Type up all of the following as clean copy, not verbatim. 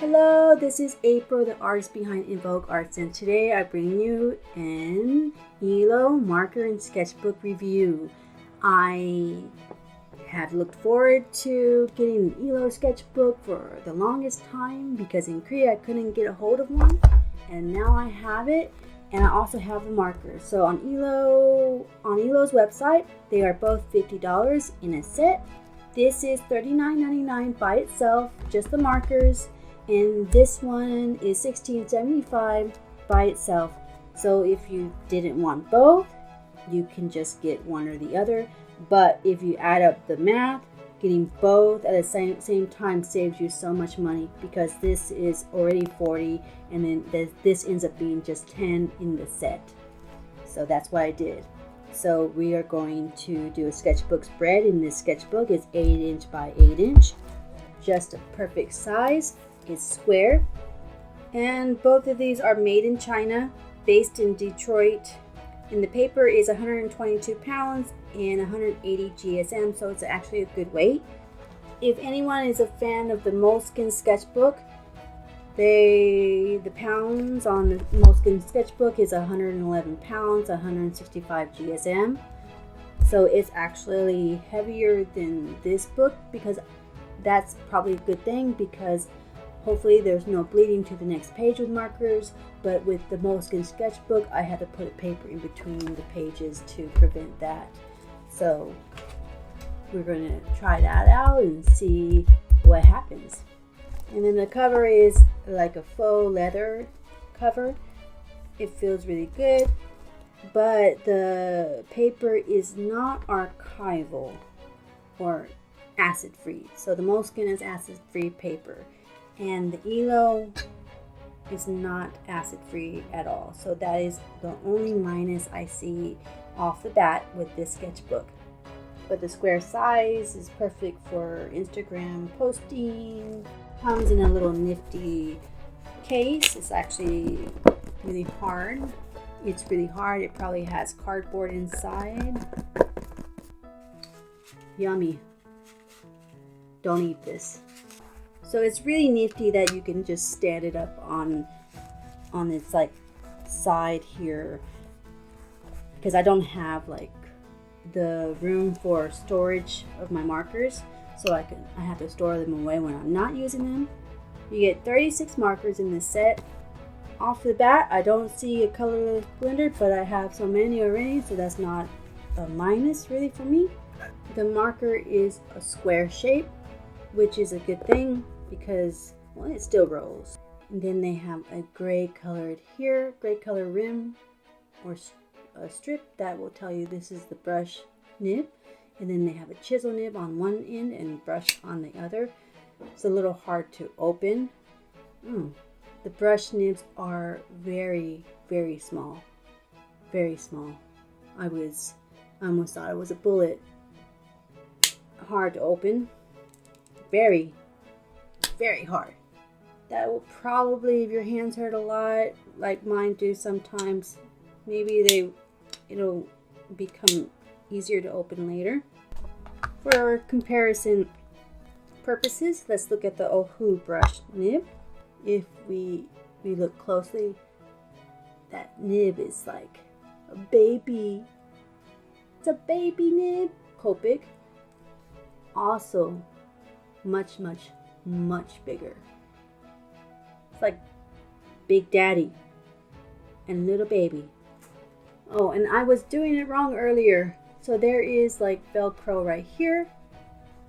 Hello, this is April, the artist behind InvokeArtSense. Today I bring you an Illo marker and sketchbook review. I have looked forward to getting an Illo sketchbook for the longest time because in Korea I couldn't get a hold of one, and now I have it, and I also have the markers. So on Illo's website, they are both $50 in a set. This is $39.99 by itself, just the markers, and this one is $16.75 by itself. So if you didn't want both, you can just get one or the other. But if you add up the math, getting both at the same time saves you so much money, because this is already $40 and then this ends up being just $10 in the set. So that's what I did. So we are going to do a sketchbook spread. In this sketchbook, it's 8" by 8", just a perfect size. It's square, and both of these are made in China, based in Detroit, and the paper is 122 pounds and 180 GSM, so it's actually a good weight. If anyone is a fan of the Moleskine sketchbook, the pounds on the Moleskine sketchbook is 111 pounds, 165 GSM. So it's actually heavier than this book, because that's probably a good thing, because hopefully there's no bleeding to the next page with markers. But with the Moleskine sketchbook, I had to put paper in between the pages to prevent that. So we're going to try that out and see what happens. And then the cover is like a faux leather cover. It feels really good, but the paper is not archival or acid-free. So the Moleskine is acid-free paper, and the Illo is not acid-free at all. So that is the only minus I see off the bat with this sketchbook. But the square size is perfect for Instagram posting. Comes in a little nifty case. It's actually really hard. It's really hard. It probably has cardboard inside. Yummy. Don't eat this. So it's really nifty that you can just stand it up on its like side here, because I don't have like the room for storage of my markers, so I have to store them away when I'm not using them. You get 36 markers in this set. Off the bat, I don't see a color blender, but I have so many already, so that's not a minus really for me. The marker is a square shape, which is a good thing because, well, it still rolls. And then they have a gray colored here, gray color rim or a strip that will tell you this is the brush nib. And then they have a chisel nib on one end and brush on the other. It's a little hard to open. The brush nibs are very, very small. Very small. I almost thought it was a bullet. Hard to open. Very, very hard. That will probably, if your hands hurt a lot, like mine do sometimes, maybe it'll become easier to open later. For comparison purposes, let's look at the Ohuhu brush nib. If we look closely, that nib is like a baby. It's a baby nib. Copic, also much, much, much bigger. It's like Big Daddy and little baby. Oh, and I was doing it wrong earlier. So there is like Velcro right here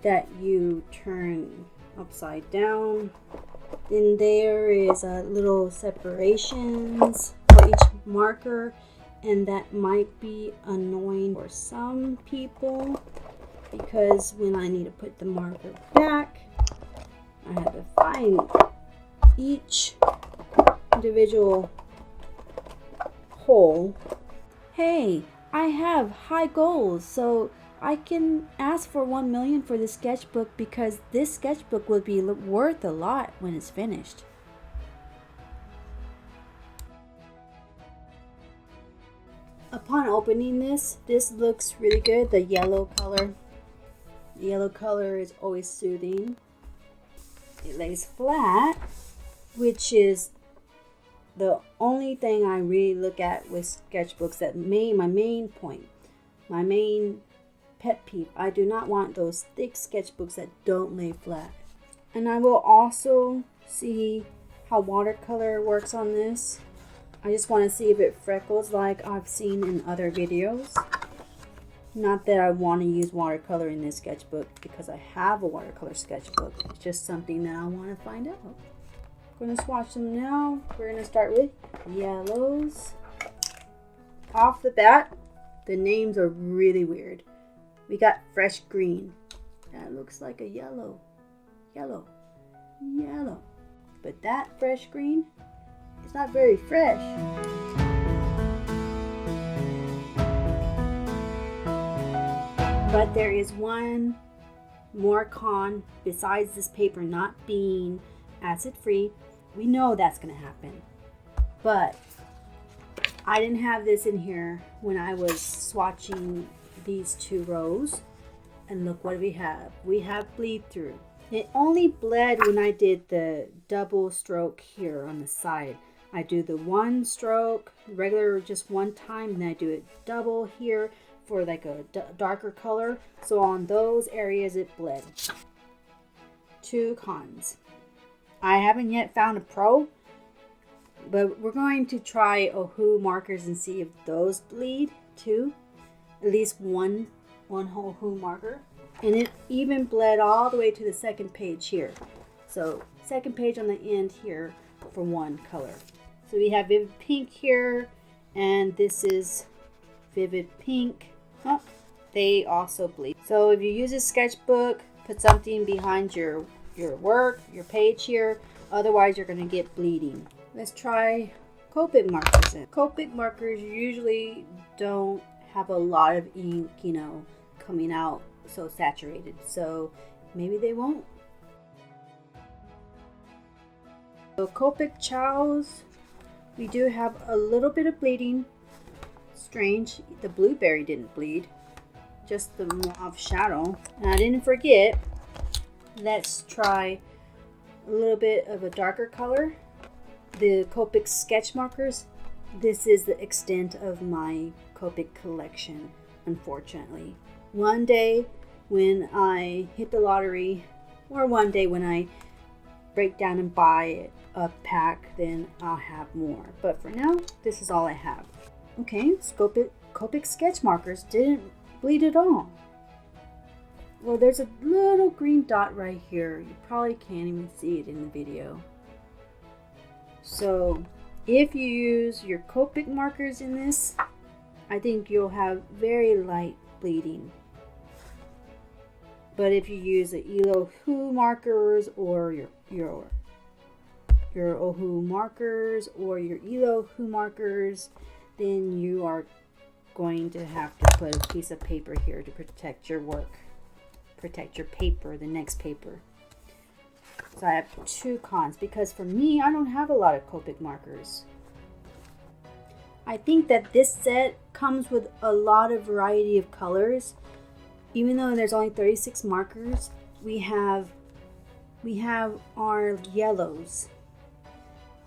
that you turn upside down. Then there is a little separations for each marker, and that might be annoying for some people, because when I need to put the marker back, I have to find each individual hole. Hey, I have high goals, so I can ask for 1 million for this sketchbook, because this sketchbook will be worth a lot when it's finished. Upon opening this looks really good. The yellow color. The yellow color is always soothing. It lays flat. which is the only thing I really look at with sketchbooks. My main point, my main pet peeve. I do not want those thick sketchbooks that don't lay flat. And I will also see how watercolor works on this. I just want to see if it freckles like I've seen in other videos. Not that I want to use watercolor in this sketchbook because I have a watercolor sketchbook. It's just something that I want to find out. I'm going to swatch them now. We're going to start with yellows. Off the bat, the names are really weird. We got fresh green. That looks like a yellow. Yellow. Yellow. But that fresh green is not very fresh. But there is one more con besides this paper not being acid free. We know that's going to happen. But I didn't have this in here when I was swatching these two rows. And look what we have. We have bleed through. It only bled when I did the double stroke here on the side. I do the one stroke, regular just one time, and I do it double here for like a darker color. So on those areas it bled. Two cons. I haven't yet found a pro, but we're going to try Ohuhu markers and see if those bleed too. At least one Ohuhu marker. And it even bled all the way to the second page here. So second page on the end here for one color. So we have vivid pink here, and this is vivid pink. Oh, they also bleed. So if you use a sketchbook, put something behind your work, your page here. Otherwise you're going to get bleeding. Let's try Copic markers. Copic markers usually don't have a lot of ink, coming out so saturated, so maybe they won't. So Copic chows, we do have a little bit of bleeding. Strange, the blueberry didn't bleed, just the mauve shadow. And I didn't forget, let's try a little bit of a darker color. The Copic sketch markers. This is the extent of my Copic collection, unfortunately. One day when I hit the lottery, or one day when I break down and buy a pack, then I'll have more. But for now, this is all I have. Okay, Copic sketch markers didn't bleed at all. Well, there's a little green dot right here. You probably can't even see it in the video. So if you use your Copic markers in this, I think you'll have very light bleeding. But if you use the Illo Hue markers or your Ohuhu markers or your Illo Hue markers, then you are going to have to put a piece of paper here to protect your work, protect your paper, the next paper. So I have two cons because for me, I don't have a lot of Copic markers. I think that this set comes with a lot of variety of colors. Even though there's only 36 markers, we have our yellows.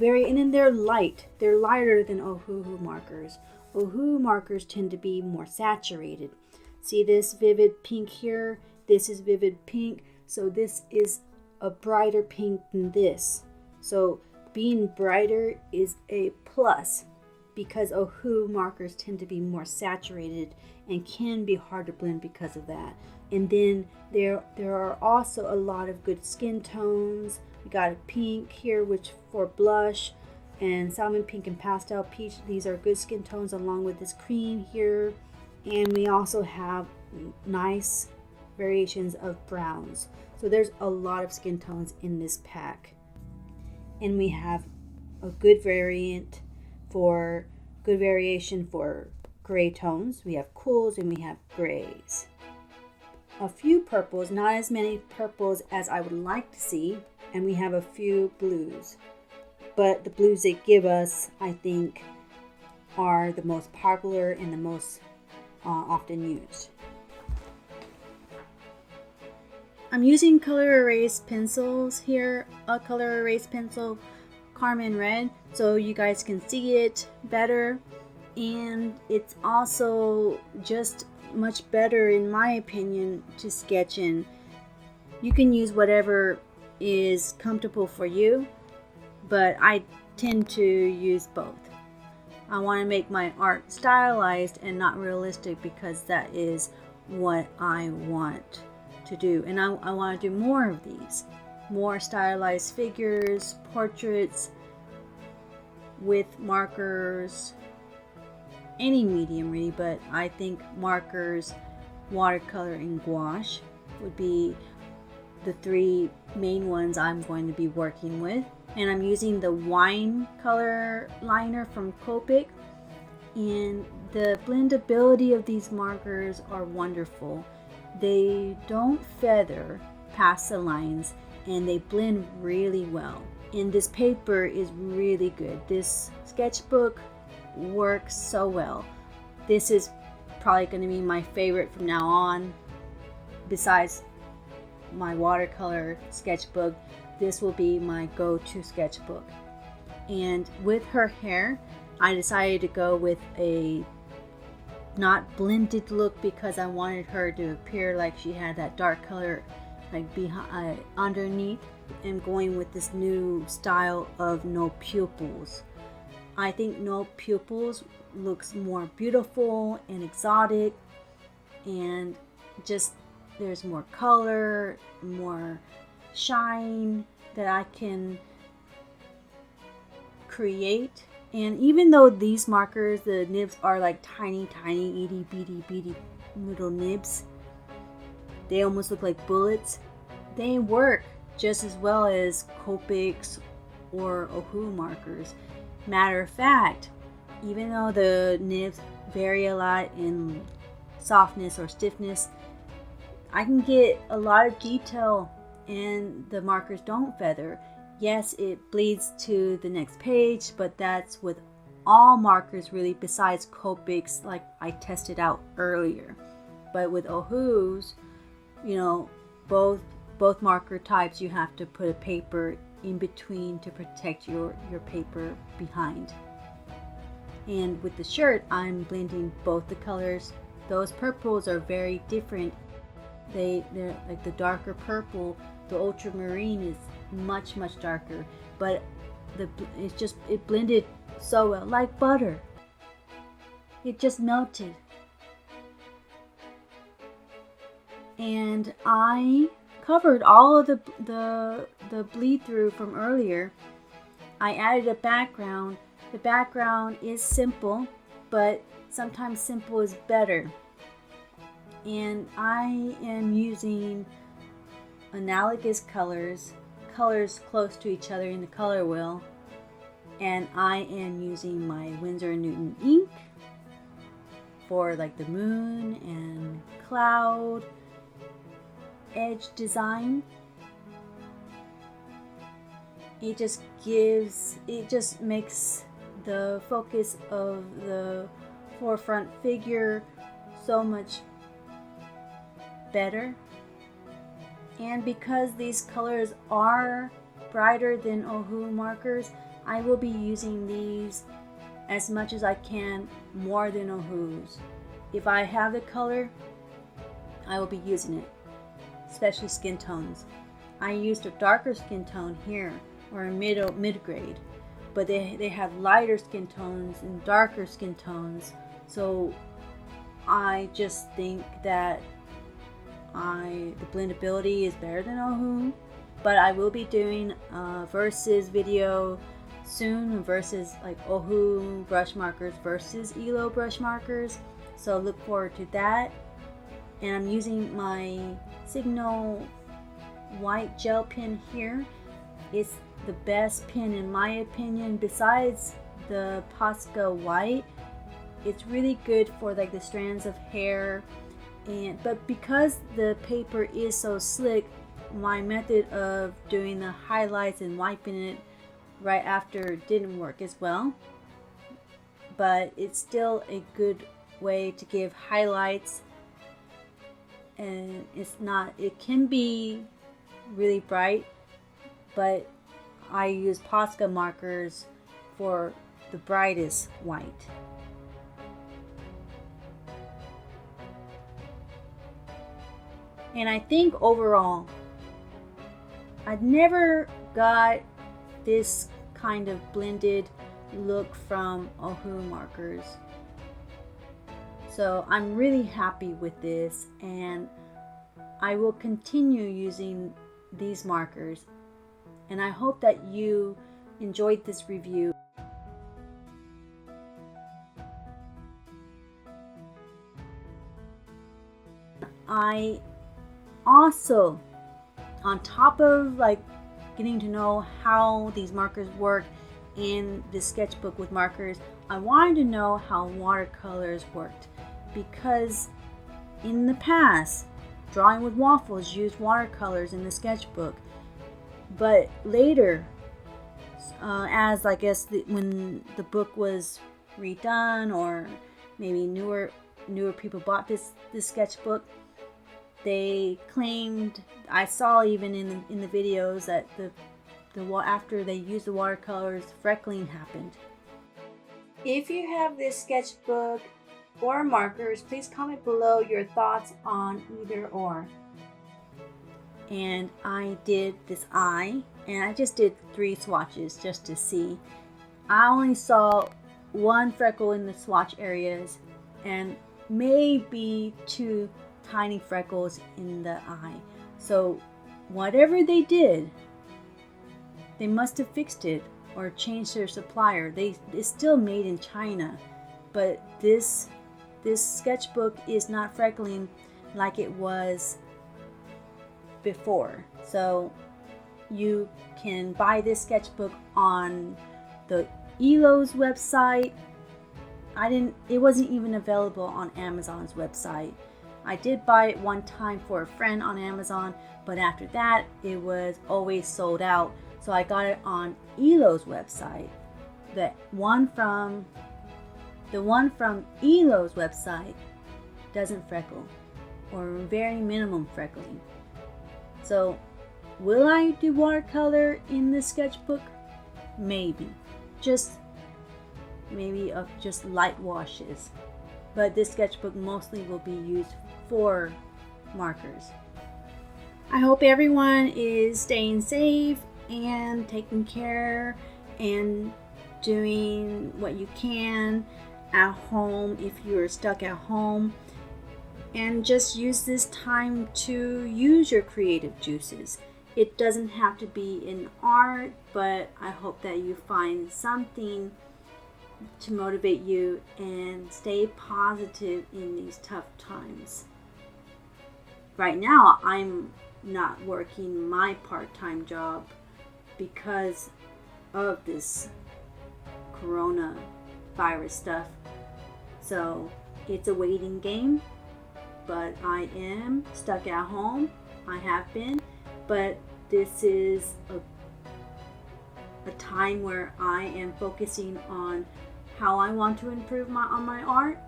And then they're light. They're lighter than Ohuhu markers. Ohuhu markers tend to be more saturated. See this vivid pink here? This is vivid pink. So this is a brighter pink than this. So being brighter is a plus because Ohuhu markers tend to be more saturated and can be hard to blend because of that. And then there are also a lot of good skin tones. We got a pink here, which for blush, and salmon pink and pastel peach. These are good skin tones along with this cream here. And we also have nice variations of browns. So there's a lot of skin tones in this pack. And we have a good variation for gray tones. We have cools and we have grays. A few purples, not as many purples as I would like to see, and we have a few blues. But the blues they give us, I think, are the most popular and the most often used. I'm using Col-Erase pencils here, a Col-Erase pencil Carmine red so you guys can see it better, and it's also just much better in my opinion to sketch in. You can use whatever is comfortable for you, but I tend to use both. I want to make my art stylized and not realistic because that is what I want to do, and I want to do more of these, more stylized figures, portraits with markers, any medium really, but I think markers, watercolor, and gouache would be the three main ones I'm going to be working with. And I'm using the wine color liner from Copic, and the blendability of these markers are wonderful. They don't feather past the lines and they blend really well. And this paper is really good. This sketchbook works so well. This is probably going to be my favorite from now on. Besides my watercolor sketchbook, this will be my go-to sketchbook. And with her hair, I decided to go with a not blended look because I wanted her to appear like she had that dark color like behind, underneath. I'm going with this new style of no pupils. I think no pupils looks more beautiful and exotic, and just there's more color, more shine that I can create. And even though these markers, the nibs are like tiny itty bitty little nibs, they almost look like bullets, they work just as well as Copic's or Ohuhu markers. Matter of fact, even though the nibs vary a lot in softness or stiffness, I can get a lot of detail and the markers don't feather. Yes, it bleeds to the next page, but that's with all markers really, besides Copic's like I tested out earlier. But with Ohuhu's, you know, both marker types, you have to put a paper in between to protect your paper behind. And with the shirt, I'm blending both the colors. Those purples are very different. They're like the darker purple. The ultramarine is much darker, but it blended so well, like butter. It just melted. And I covered all of the bleed through from earlier. I added a background. The background is simple, but sometimes simple is better. And I am using analogous colors close to each other in the color wheel, and I am using my Winsor&Newton ink for like the moon and cloud edge design. It just makes the focus of the forefront figure so much better. And because these colors are brighter than Ohuhu markers, I will be using these as much as I can, more than Ohuhu's. If I have the color, I will be using it, especially skin tones. I used a darker skin tone here, or a mid-grade, but they have lighter skin tones and darker skin tones, so I just think that the blendability is better than Ohuhu. But I will be doing a versus video soon, versus like Ohuhu brush markers versus Illo brush markers, so look forward to that. And I'm using my Signo white gel pen here. It's the best pen in my opinion, besides the Posca white. It's really good for like the strands of hair, but because the paper is so slick, my method of doing the highlights and wiping it right after didn't work as well. But it's still a good way to give highlights, and it can be really bright, but I use Posca markers for the brightest white. And I think overall, I'd never got this kind of blended look from Ohuhu markers. So I'm really happy with this, and I will continue using these markers. And I hope that you enjoyed this review. I also, on top of like getting to know how these markers work in this sketchbook with markers, I wanted to know how watercolors worked, because in the past, Drawing with Waffles used watercolors in the sketchbook, but later, as I guess when the book was redone, or maybe newer people bought this sketchbook, they claimed, I saw even in the videos, that after they used the watercolors, freckling happened. If you have this sketchbook or markers, please comment below your thoughts on either or. And I did this eye, and I just did 3 swatches just to see. I only saw 1 freckle in the swatch areas, and maybe 2 tiny freckles in the eye. So whatever they did, they must have fixed it or changed their supplier. It's still made in China, but this sketchbook is not freckling like it was before. So you can buy this sketchbook on the Illo's website. It wasn't even available on Amazon's website. I did buy it one time for a friend on Amazon, but after that it was always sold out. So I got it on Illo's website. The one from Illo's website doesn't freckle, or very minimum freckling. So will I do watercolor in this sketchbook? Maybe. Just light washes. But this sketchbook mostly will be used for markers. I hope everyone is staying safe and taking care and doing what you can at home if you're stuck at home. And just use this time to use your creative juices. It doesn't have to be in art, but I hope that you find something to motivate you and stay positive in these tough times. Right now, I'm not working my part-time job because of this coronavirus stuff. So it's a waiting game, but I am stuck at home. I have been, but this is a time where I am focusing on how I want to improve on my art,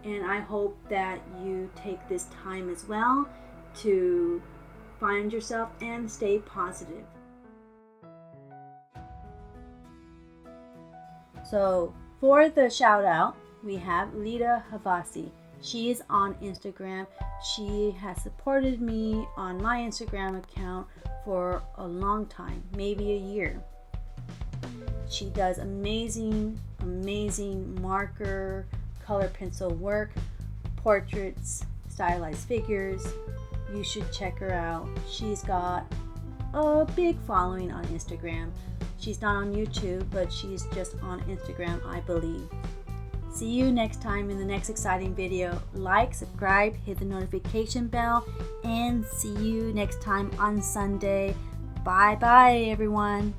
and I hope that you take this time as well to find yourself and stay positive. So for the shout out, we have ledahavasi. She is on Instagram. She has supported me on my Instagram account for a long time, maybe a year. She does amazing marker, color pencil work, portraits, stylized figures. You should check her out. She's got a big following on Instagram. She's not on YouTube, but she's just on Instagram, I believe. See you next time in the next exciting video. Like, subscribe, hit the notification bell, and see you next time on Sunday. Bye bye, everyone.